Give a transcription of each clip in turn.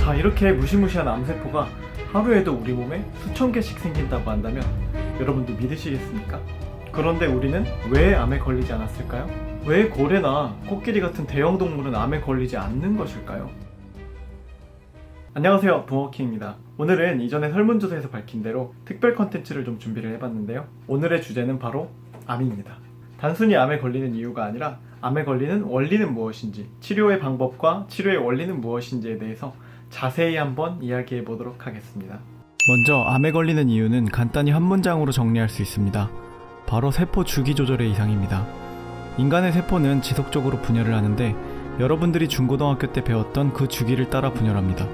자, 이렇게 무시무시한 암세포가 하루에도 우리 몸에 수천 개씩 생긴다고 한다면 여러분도 믿으시겠습니까? 그런데 우리는 왜 암에 걸리지 않았을까요? 왜 고래나 코끼리 같은 대형 동물은 암에 걸리지 않는 것일까요? 안녕하세요, 붕어킹입니다. 오늘은 이전에 설문조사에서 밝힌 대로 특별 컨텐츠를 좀 준비를 해봤는데요. 오늘의 주제는 바로 암입니다. 단순히 암에 걸리는 이유가 아니라 암에 걸리는 원리는 무엇인지, 치료의 방법과 치료의 원리는 무엇인지에 대해서 자세히 한번 이야기해 보도록 하겠습니다. 먼저 암에 걸리는 이유는 간단히 한 문장으로 정리할 수 있습니다. 바로 세포 주기 조절의 이상입니다. 인간의 세포는 지속적으로 분열을 하는데 여러분들이 중고등학교 때 배웠던 그 주기를 따라 분열합니다.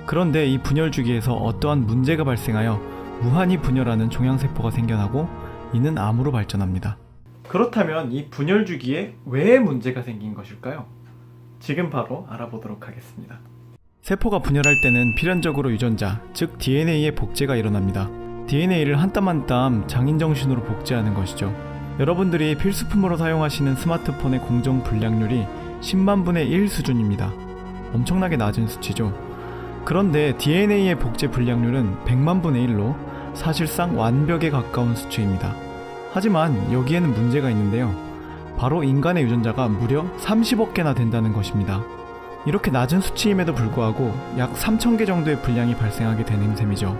그런데 이 분열 주기에서 어떠한 문제가 발생하여 무한히 분열하는 종양세포가 생겨나고 이는 암으로 발전합니다. 그렇다면 이 분열 주기에 왜 문제가 생긴 것일까요? 지금 바로 알아보도록 하겠습니다. 세포가 분열할 때는 필연적으로 유전자, 즉 DNA의 복제가 일어납니다. DNA를 한 땀 한 땀 장인정신으로 복제하는 것이죠. 여러분들이 필수품으로 사용하시는 스마트폰의 공정 분량률이 10만 분의 1 수준입니다. 엄청나게 낮은 수치죠. 그런데 DNA의 복제 분량률은 100만 분의 1로 사실상 완벽에 가까운 수치입니다. 하지만 여기에는 문제가 있는데요. 바로 인간의 유전자가 무려 30억 개나 된다는 것입니다. 이렇게 낮은 수치임에도 불구하고 약 3,000개 정도의 분량이 발생하게 되는 셈이죠.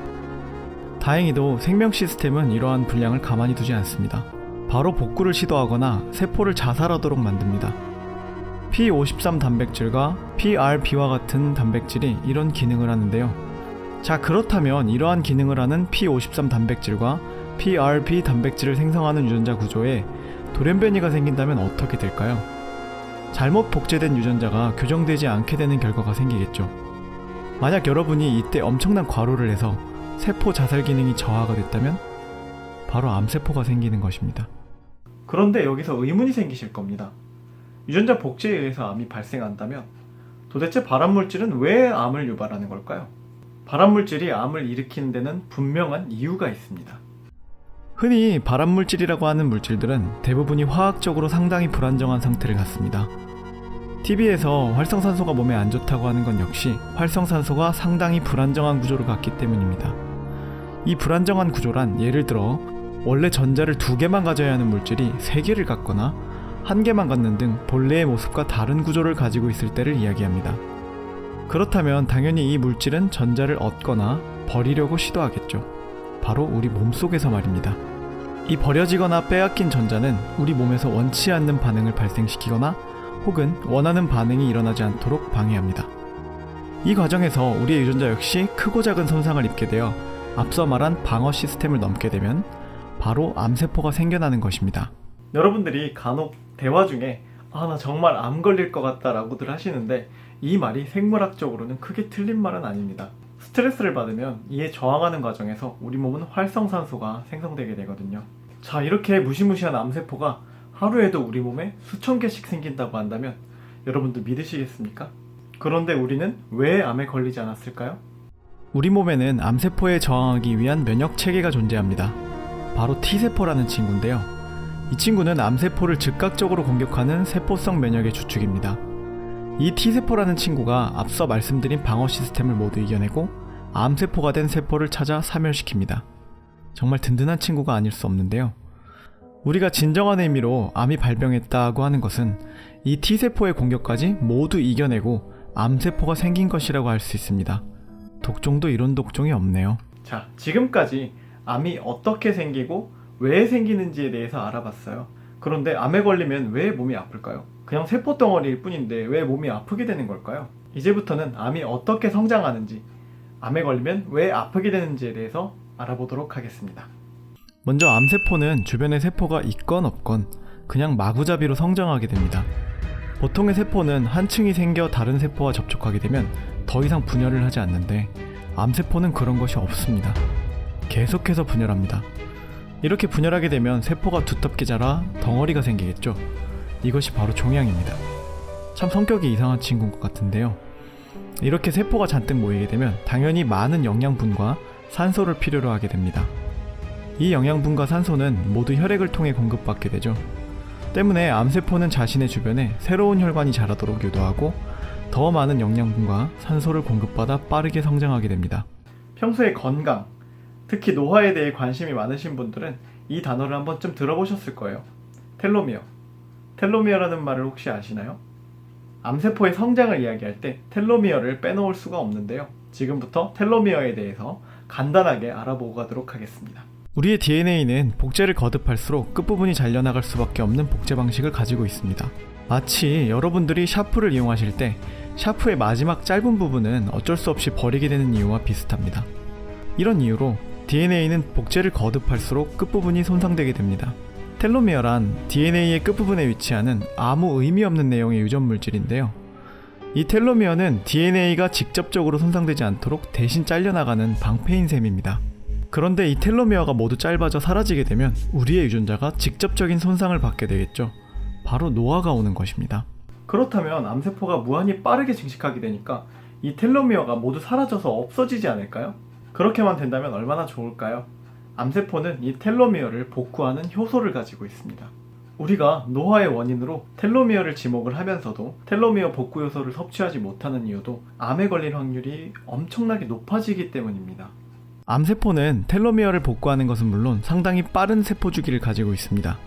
다행히도 생명 시스템은 이러한 분량을 가만히 두지 않습니다. 바로 복구를 시도하거나 세포를 자살하도록 만듭니다. P53 단백질과 PRB와 같은 단백질이 이런 기능을 하는데요. 자, 그렇다면 이러한 기능을 하는 P53 단백질과 PRB 단백질을 생성하는 유전자 구조에 돌연변이가 생긴다면 어떻게 될까요? 잘못 복제된 유전자가 교정되지 않게 되는 결과가 생기겠죠. 만약 여러분이 이때 엄청난 과로를 해서 세포 자살 기능이 저하가 됐다면 바로 암세포가 생기는 것입니다. 그런데 여기서 의문이 생기실 겁니다. 유전자 복제에 의해서 암이 발생한다면 도대체 발암물질은 왜 암을 유발하는 걸까요? 발암물질이 암을 일으키는 데는 분명한 이유가 있습니다. 흔히 발암물질이라고 하는 물질들은 대부분이 화학적으로 상당히 불안정한 상태를 갖습니다. TV에서 활성산소가 몸에 안 좋다고 하는 건 역시 활성산소가 상당히 불안정한 구조를 갖기 때문입니다. 이 불안정한 구조란 예를 들어 원래 전자를 2개만 가져야 하는 물질이 3개를 갖거나 1개만 갖는 등 본래의 모습과 다른 구조를 가지고 있을 때를 이야기합니다. 그렇다면 당연히 이 물질은 전자를 얻거나 버리려고 시도하겠죠. 바로 우리 몸속에서 말입니다. 이 버려지거나 빼앗긴 전자는 우리 몸에서 원치 않는 반응을 발생시키거나 혹은 원하는 반응이 일어나지 않도록 방해합니다. 이 과정에서 우리의 유전자 역시 크고 작은 손상을 입게 되어 앞서 말한 방어 시스템을 넘게 되면 바로 암세포가 생겨나는 것입니다. 여러분들이 간혹 대화 중에 나 정말 암 걸릴 것 같다 라고들 하시는데 이 말이 생물학적으로는 크게 틀린 말은 아닙니다. 스트레스를 받으면 이에 저항하는 과정에서 우리 몸은 활성산소가 생성되게 되거든요. 자, 이렇게 무시무시한 암세포가 하루에도 우리 몸에 수천 개씩 생긴다고 한다면 여러분도 믿으시겠습니까? 그런데 우리는 왜 암에 걸리지 않았을까요? 우리 몸에는 암세포에 저항하기 위한 면역체계가 존재합니다. 바로 T세포라는 친구인데요. 이 친구는 암세포를 즉각적으로 공격하는 세포성 면역의 주축입니다. 이 T세포라는 친구가 앞서 말씀드린 방어 시스템을 모두 이겨내고 암세포가 된 세포를 찾아 사멸시킵니다. 정말 든든한 친구가 아닐 수 없는데요. 우리가 진정한 의미로 암이 발병했다고 하는 것은 이 T세포의 공격까지 모두 이겨내고 암세포가 생긴 것이라고 할 수 있습니다. 독종도 이런 독종이 없네요. 자, 지금까지 암이 어떻게 생기고 왜 생기는지에 대해서 알아봤어요. 그런데 암에 걸리면 왜 몸이 아플까요? 그냥 세포덩어리일 뿐인데 왜 몸이 아프게 되는 걸까요? 이제부터는 암이 어떻게 성장하는지, 암에 걸리면 왜 아프게 되는지에 대해서 알아보도록 하겠습니다. 먼저 암세포는 주변에 세포가 있건 없건 그냥 마구잡이로 성장하게 됩니다. 보통의 세포는 한 층이 생겨 다른 세포와 접촉하게 되면 더 이상 분열을 하지 않는데 암세포는 그런 것이 없습니다. 계속해서 분열합니다. 이렇게 분열하게 되면 세포가 두텁게 자라 덩어리가 생기겠죠. 이것이 바로 종양입니다. 참 성격이 이상한 친구인 것 같은데요. 이렇게 세포가 잔뜩 모이게 되면 당연히 많은 영양분과 산소를 필요로 하게 됩니다. 이 영양분과 산소는 모두 혈액을 통해 공급받게 되죠. 때문에 암세포는 자신의 주변에 새로운 혈관이 자라도록 유도하고 더 많은 영양분과 산소를 공급받아 빠르게 성장하게 됩니다. 평소에 건강, 특히 노화에 대해 관심이 많으신 분들은 이 단어를 한 번쯤 들어보셨을 거예요. 텔로미어. 텔로미어라는 말을 혹시 아시나요? 암세포의 성장을 이야기할 때 텔로미어를 빼놓을 수가 없는데요. 지금부터 텔로미어에 대해서 간단하게 알아보고 가도록 하겠습니다. 우리의 DNA는 복제를 거듭할수록 끝부분이 잘려나갈 수밖에 없는 복제 방식을 가지고 있습니다. 마치 여러분들이 샤프를 이용하실 때 샤프의 마지막 짧은 부분은 어쩔 수 없이 버리게 되는 이유와 비슷합니다. 이런 이유로 DNA는 복제를 거듭할수록 끝부분이 손상되게 됩니다. 텔로미어란 DNA의 끝부분에 위치하는 아무 의미 없는 내용의 유전 물질인데요. 이 텔로미어는 DNA가 직접적으로 손상되지 않도록 대신 잘려나가는 방패인 셈입니다. 그런데 이 텔로미어가 모두 짧아져 사라지게 되면 우리의 유전자가 직접적인 손상을 받게 되겠죠. 바로 노화가 오는 것입니다. 그렇다면 암세포가 무한히 빠르게 증식하게 되니까 이 텔로미어가 모두 사라져서 없어지지 않을까요? 그렇게만 된다면 얼마나 좋을까요? 암세포는 이 텔로미어를 복구하는 효소를 가지고 있습니다. 우리가 노화의 원인으로 텔로미어를 지목을 하면서도 텔로미어 복구 효소를 섭취하지 못하는 이유도 암에 걸릴 확률이 엄청나게 높아지기 때문입니다. 암세포는 텔로미어를 복구하는 것은 물론 상당히 빠른 세포 주기를 가지고 있습니다.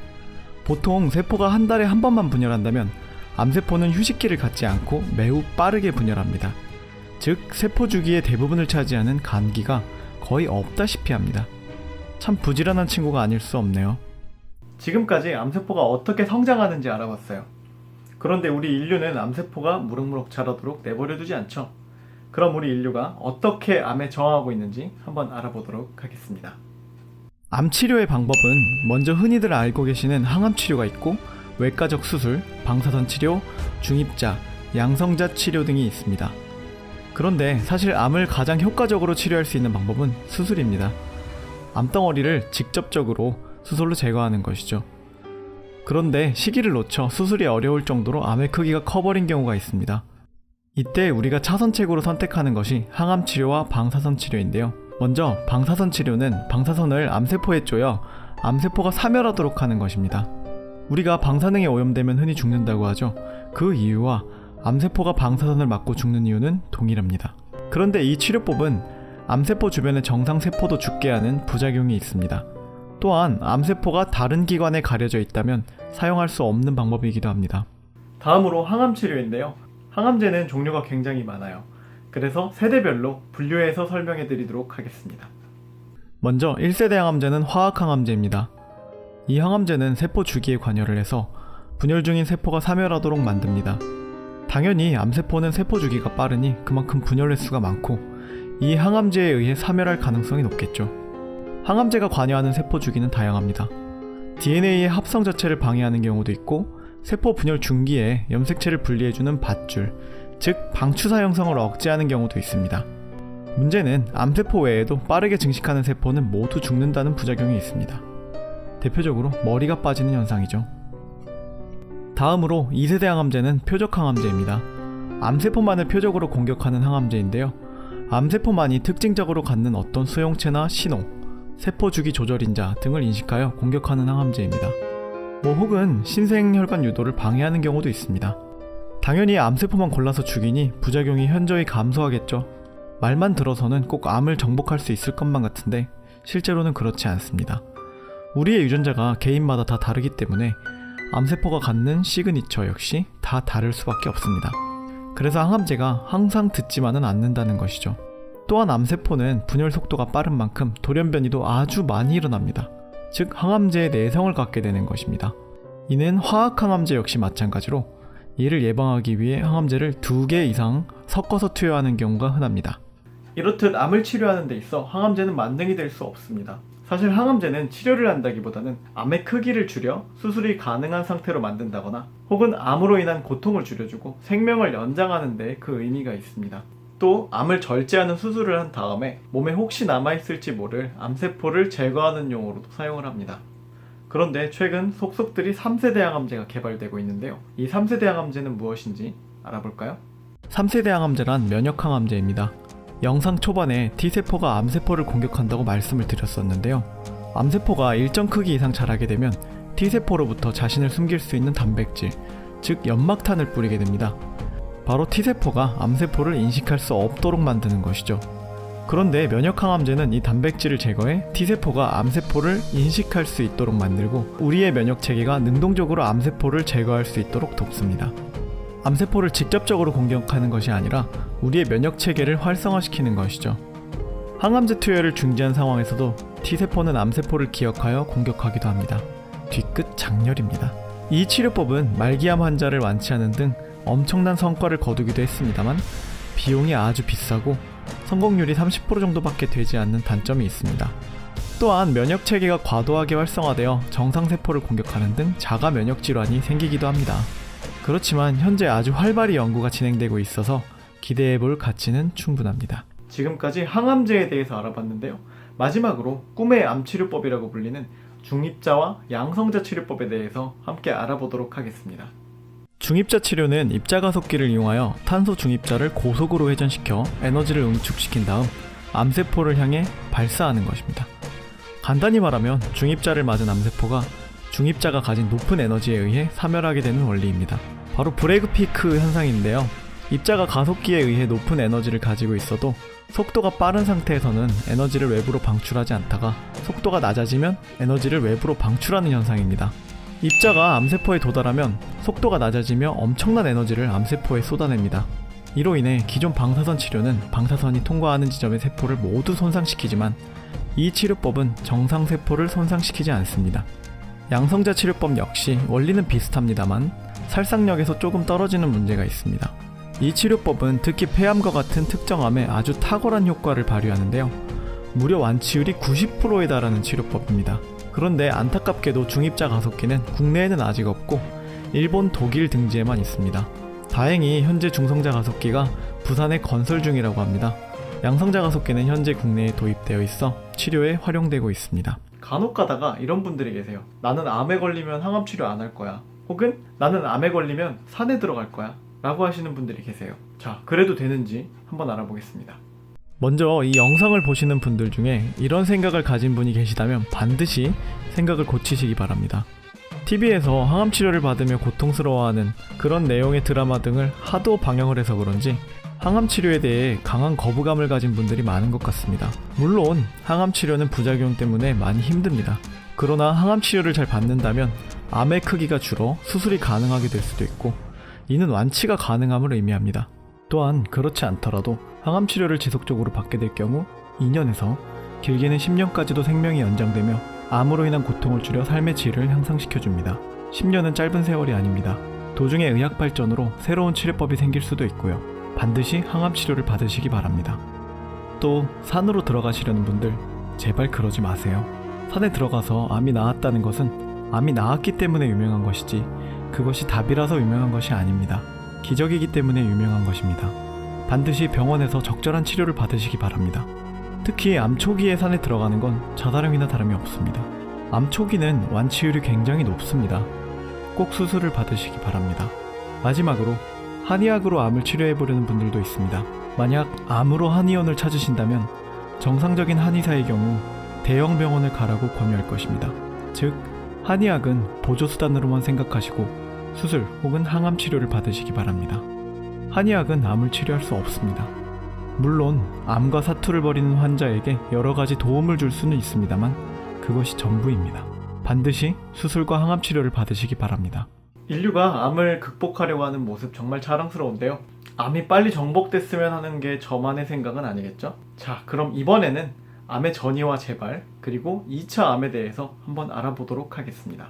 보통 세포가 한 달에 한 번만 분열한다면 암세포는 휴식기를 갖지 않고 매우 빠르게 분열합니다. 즉 세포 주기의 대부분을 차지하는 간기가 거의 없다시피 합니다. 참 부지런한 친구가 아닐 수 없네요. 지금까지 암세포가 어떻게 성장하는지 알아봤어요. 그런데 우리 인류는 암세포가 무럭무럭 자라도록 내버려두지 않죠. 그럼 우리 인류가 어떻게 암에 저항하고 있는지 한번 알아보도록 하겠습니다. 암 치료의 방법은 먼저 흔히들 알고 계시는 항암 치료가 있고 외과적 수술, 방사선 치료, 중입자, 양성자 치료 등이 있습니다. 그런데 사실 암을 가장 효과적으로 치료할 수 있는 방법은 수술입니다. 암덩어리를 직접적으로 수술로 제거하는 것이죠. 그런데 시기를 놓쳐 수술이 어려울 정도로 암의 크기가 커버린 경우가 있습니다. 이때 우리가 차선책으로 선택하는 것이 항암 치료와 방사선 치료인데요. 먼저 방사선 치료는 방사선을 암세포에 쪼여 암세포가 사멸하도록 하는 것입니다. 우리가 방사능에 오염되면 흔히 죽는다고 하죠. 그 이유와 암세포가 방사선을 맞고 죽는 이유는 동일합니다. 그런데 이 치료법은 암세포 주변의 정상세포도 죽게 하는 부작용이 있습니다. 또한 암세포가 다른 기관에 가려져 있다면 사용할 수 없는 방법이기도 합니다. 다음으로 항암치료인데요. 항암제는 종류가 굉장히 많아요. 그래서 세대별로 분류해서 설명해 드리도록 하겠습니다. 먼저 1세대 항암제는 화학항암제입니다. 이 항암제는 세포 주기에 관여를 해서 분열 중인 세포가 사멸하도록 만듭니다. 당연히 암세포는 세포 주기가 빠르니 그만큼 분열 횟수가 많고 이 항암제에 의해 사멸할 가능성이 높겠죠. 항암제가 관여하는 세포 주기는 다양합니다. DNA의 합성 자체를 방해하는 경우도 있고 세포 분열 중기에 염색체를 분리해주는 밧줄, 즉 방추사 형성을 억제하는 경우도 있습니다. 문제는 암세포 외에도 빠르게 증식하는 세포는 모두 죽는다는 부작용이 있습니다. 대표적으로 머리가 빠지는 현상이죠. 다음으로 2세대 항암제는 표적 항암제입니다. 암세포만을 표적으로 공격하는 항암제인데요. 암세포만이 특징적으로 갖는 어떤 수용체나 신호, 세포 주기 조절인자 등을 인식하여 공격하는 항암제입니다. 혹은 신생혈관 유도를 방해하는 경우도 있습니다. 당연히 암세포만 골라서 죽이니 부작용이 현저히 감소하겠죠. 말만 들어서는 꼭 암을 정복할 수 있을 것만 같은데 실제로는 그렇지 않습니다. 우리의 유전자가 개인마다 다 다르기 때문에 암세포가 갖는 시그니처 역시 다 다를 수밖에 없습니다. 그래서 항암제가 항상 듣지만은 않는다는 것이죠. 또한 암세포는 분열 속도가 빠른 만큼 돌연변이도 아주 많이 일어납니다. 즉 항암제의 내성을 갖게 되는 것입니다. 이는 화학항암제 역시 마찬가지로 이를 예방하기 위해 항암제를 2개 이상 섞어서 투여하는 경우가 흔합니다. 이렇듯 암을 치료하는 데 있어 항암제는 만능이 될 수 없습니다. 사실 항암제는 치료를 한다기보다는 암의 크기를 줄여 수술이 가능한 상태로 만든다거나 혹은 암으로 인한 고통을 줄여주고 생명을 연장하는 데 그 의미가 있습니다. 또 암을 절제하는 수술을 한 다음에 몸에 혹시 남아있을지 모를 암세포를 제거하는 용으로도 사용을 합니다. 그런데 최근 속속들이 3세대 항암제가 개발되고 있는데요. 이 3세대 항암제는 무엇인지 알아볼까요? 3세대 항암제란 면역 항암제입니다. 영상 초반에 T세포가 암세포를 공격한다고 말씀을 드렸었는데요. 암세포가 일정 크기 이상 자라게 되면 T세포로부터 자신을 숨길 수 있는 단백질, 즉 연막탄을 뿌리게 됩니다. 바로 T세포가 암세포를 인식할 수 없도록 만드는 것이죠. 그런데 면역항암제는 이 단백질을 제거해 T세포가 암세포를 인식할 수 있도록 만들고 우리의 면역체계가 능동적으로 암세포를 제거할 수 있도록 돕습니다. 암세포를 직접적으로 공격하는 것이 아니라 우리의 면역체계를 활성화시키는 것이죠. 항암제 투여를 중지한 상황에서도 T세포는 암세포를 기억하여 공격하기도 합니다. 뒤끝 장렬입니다. 이 치료법은 말기암 환자를 완치하는 등 엄청난 성과를 거두기도 했습니다만 비용이 아주 비싸고 성공률이 30% 정도밖에 되지 않는 단점이 있습니다. 또한 면역체계가 과도하게 활성화되어 정상세포를 공격하는 등 자가 면역질환이 생기기도 합니다. 그렇지만 현재 아주 활발히 연구가 진행되고 있어서 기대해볼 가치는 충분합니다. 지금까지 항암제에 대해서 알아봤는데요. 마지막으로 꿈의 암치료법이라고 불리는 중입자와 양성자 치료법에 대해서 함께 알아보도록 하겠습니다. 중입자 치료는 입자가속기를 이용하여 탄소 중입자를 고속으로 회전시켜 에너지를 응축시킨 다음 암세포를 향해 발사하는 것입니다. 간단히 말하면 중입자를 맞은 암세포가 중입자가 가진 높은 에너지에 의해 사멸하게 되는 원리입니다. 바로 브레그 피크 현상인데요. 입자가 가속기에 의해 높은 에너지를 가지고 있어도 속도가 빠른 상태에서는 에너지를 외부로 방출하지 않다가 속도가 낮아지면 에너지를 외부로 방출하는 현상입니다. 입자가 암세포에 도달하면 속도가 낮아지며 엄청난 에너지를 암세포에 쏟아냅니다. 이로 인해 기존 방사선 치료는 방사선이 통과하는 지점의 세포를 모두 손상시키지만 이 치료법은 정상세포를 손상시키지 않습니다. 양성자 치료법 역시 원리는 비슷합니다만 살상력에서 조금 떨어지는 문제가 있습니다. 이 치료법은 특히 폐암과 같은 특정 암에 아주 탁월한 효과를 발휘하는데요. 무려 완치율이 90%에 달하는 치료법입니다. 그런데 안타깝게도 중입자 가속기는 국내에는 아직 없고 일본, 독일 등지에만 있습니다. 다행히 현재 중성자 가속기가 부산에 건설 중이라고 합니다. 양성자 가속기는 현재 국내에 도입되어 있어 치료에 활용되고 있습니다. 간혹 가다가 이런 분들이 계세요. 나는 암에 걸리면 항암 치료 안 할 거야. 혹은 나는 암에 걸리면 산에 들어갈 거야 라고 하시는 분들이 계세요. 자, 그래도 되는지 한번 알아보겠습니다. 먼저 이 영상을 보시는 분들 중에 이런 생각을 가진 분이 계시다면 반드시 생각을 고치시기 바랍니다. TV에서 항암 치료를 받으며 고통스러워하는 그런 내용의 드라마 등을 하도 방영을 해서 그런지 항암 치료에 대해 강한 거부감을 가진 분들이 많은 것 같습니다. 물론 항암 치료는 부작용 때문에 많이 힘듭니다. 그러나 항암 치료를 잘 받는다면 암의 크기가 줄어 수술이 가능하게 될 수도 있고 이는 완치가 가능함을 의미합니다. 또한 그렇지 않더라도 항암 치료를 지속적으로 받게 될 경우 2년에서 길게는 10년까지도 생명이 연장되며 암으로 인한 고통을 줄여 삶의 질을 향상시켜줍니다. 10년은 짧은 세월이 아닙니다. 도중에 의학 발전으로 새로운 치료법이 생길 수도 있고요. 반드시 항암 치료를 받으시기 바랍니다. 또 산으로 들어가시려는 분들 제발 그러지 마세요. 산에 들어가서 암이 나았다는 것은 암이 나았기 때문에 유명한 것이지 그것이 답이라서 유명한 것이 아닙니다. 기적이기 때문에 유명한 것입니다. 반드시 병원에서 적절한 치료를 받으시기 바랍니다. 특히 암 초기에 산에 들어가는 건 자살행위나 다름이 없습니다. 암 초기는 완치율이 굉장히 높습니다. 꼭 수술을 받으시기 바랍니다. 마지막으로 한의학으로 암을 치료해보려는 분들도 있습니다. 만약 암으로 한의원을 찾으신다면 정상적인 한의사의 경우 대형 병원을 가라고 권유할 것입니다. 즉 한의학은 보조수단으로만 생각하시고 수술 혹은 항암 치료를 받으시기 바랍니다. 한의학은 암을 치료할 수 없습니다. 물론 암과 사투를 벌이는 환자에게 여러가지 도움을 줄 수는 있습니다만 그것이 전부입니다. 반드시 수술과 항암 치료를 받으시기 바랍니다. 인류가 암을 극복하려고 하는 모습 정말 자랑스러운데요. 암이 빨리 정복됐으면 하는 게 저만의 생각은 아니겠죠? 자, 그럼 이번에는 암의 전이와 재발 그리고 2차 암에 대해서 한번 알아보도록 하겠습니다.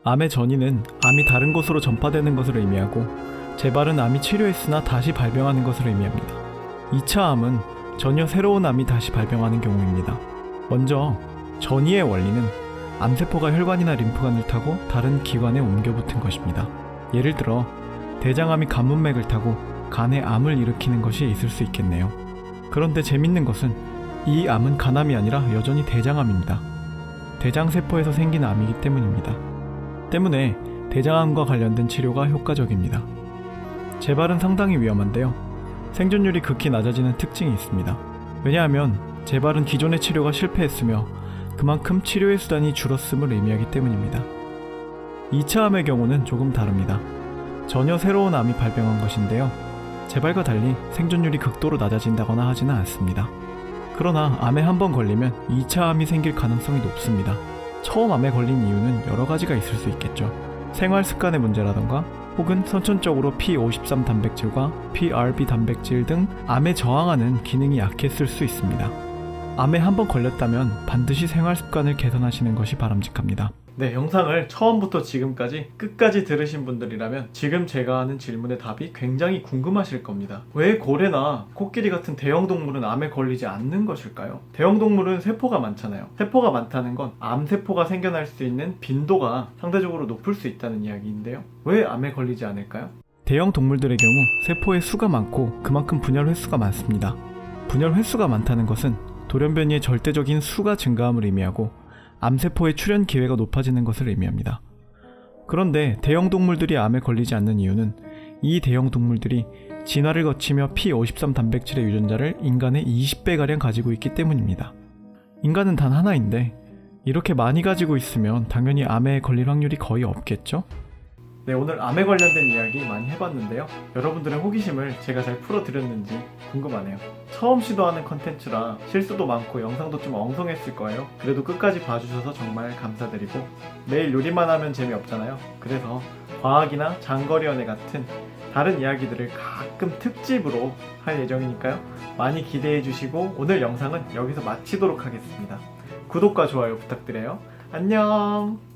암의 전이는 암이 다른 곳으로 전파되는 것을 의미하고 재발은 암이 치료했으나 다시 발병하는 것을 의미합니다. 2차 암은 전혀 새로운 암이 다시 발병하는 경우입니다. 먼저 전이의 원리는 암세포가 혈관이나 림프관을 타고 다른 기관에 옮겨 붙은 것입니다. 예를 들어 대장암이 간문맥을 타고 간에 암을 일으키는 것이 있을 수 있겠네요. 그런데 재밌는 것은 이 암은 간암이 아니라 여전히 대장암입니다. 대장세포에서 생긴 암이기 때문입니다. 때문에 대장암과 관련된 치료가 효과적입니다. 재발은 상당히 위험한데요. 생존율이 극히 낮아지는 특징이 있습니다. 왜냐하면 재발은 기존의 치료가 실패했으며 그만큼 치료의 수단이 줄었음을 의미하기 때문입니다. 2차 암의 경우는 조금 다릅니다. 전혀 새로운 암이 발병한 것인데요. 재발과 달리 생존율이 극도로 낮아진다거나 하지는 않습니다. 그러나 암에 한 번 걸리면 2차 암이 생길 가능성이 높습니다. 처음 암에 걸린 이유는 여러 가지가 있을 수 있겠죠. 생활 습관의 문제라던가 혹은 선천적으로 P53 단백질과 PRB 단백질 등 암에 저항하는 기능이 약했을 수 있습니다. 암에 한 번 걸렸다면 반드시 생활 습관을 개선하시는 것이 바람직합니다. 네, 영상을 처음부터 지금까지 끝까지 들으신 분들이라면 지금 제가 하는 질문의 답이 굉장히 궁금하실 겁니다. 왜 고래나 코끼리 같은 대형 동물은 암에 걸리지 않는 것일까요? 대형 동물은 세포가 많잖아요. 세포가 많다는 건 암세포가 생겨날 수 있는 빈도가 상대적으로 높을 수 있다는 이야기인데요. 왜 암에 걸리지 않을까요? 대형 동물들의 경우 세포의 수가 많고 그만큼 분열 횟수가 많습니다. 분열 횟수가 많다는 것은 돌연변이의 절대적인 수가 증가함을 의미하고 암세포의 출현 기회가 높아지는 것을 의미합니다. 그런데 대형 동물들이 암에 걸리지 않는 이유는 이 대형 동물들이 진화를 거치며 P53 단백질의 유전자를 인간의 20배가량 가지고 있기 때문입니다. 인간은 단 하나인데 이렇게 많이 가지고 있으면 당연히 암에 걸릴 확률이 거의 없겠죠? 네, 오늘 암에 관련된 이야기 많이 해봤는데요. 여러분들의 호기심을 제가 잘 풀어드렸는지 궁금하네요. 처음 시도하는 컨텐츠라 실수도 많고 영상도 좀 엉성했을 거예요. 그래도 끝까지 봐주셔서 정말 감사드리고 매일 요리만 하면 재미없잖아요. 그래서 과학이나 장거리 연애 같은 다른 이야기들을 가끔 특집으로 할 예정이니까요. 많이 기대해주시고 오늘 영상은 여기서 마치도록 하겠습니다. 구독과 좋아요 부탁드려요. 안녕.